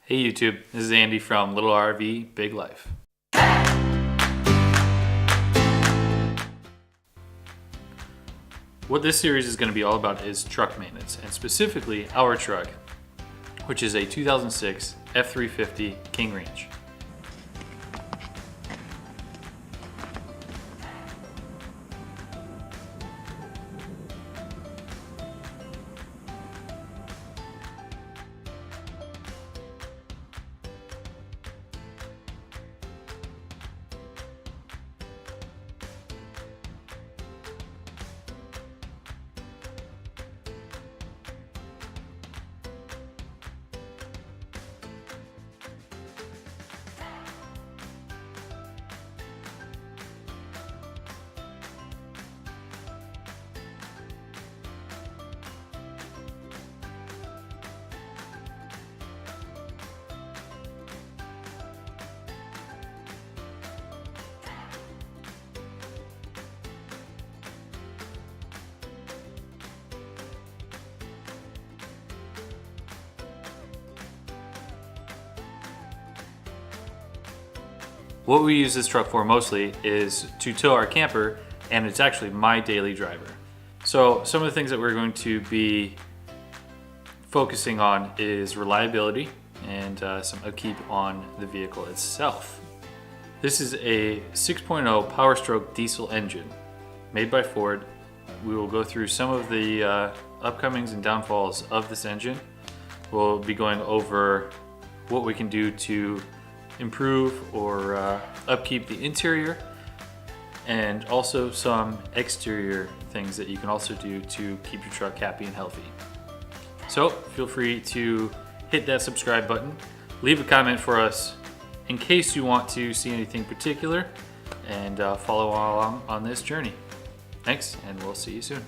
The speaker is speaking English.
Hey YouTube, this is Andy from Little RV, Big Life. What this series is going to be all about is truck maintenance, and specifically our truck, which is a 2006 F350 King Ranch. What we use this truck for mostly is to tow our camper, and it's actually my daily driver. So some of the things that we're going to be focusing on is reliability and some upkeep on the vehicle itself. This is a 6.0 Power Stroke diesel engine made by Ford. We will go through some of the upcomings and downfalls of this engine. We'll be going over what we can do to improve or upkeep the interior, and also some exterior things that you can also do to keep your truck happy and healthy. So feel free to hit that subscribe button, leave a comment for us in case you want to see anything particular, and follow along on this journey. Thanks, and we'll see you soon.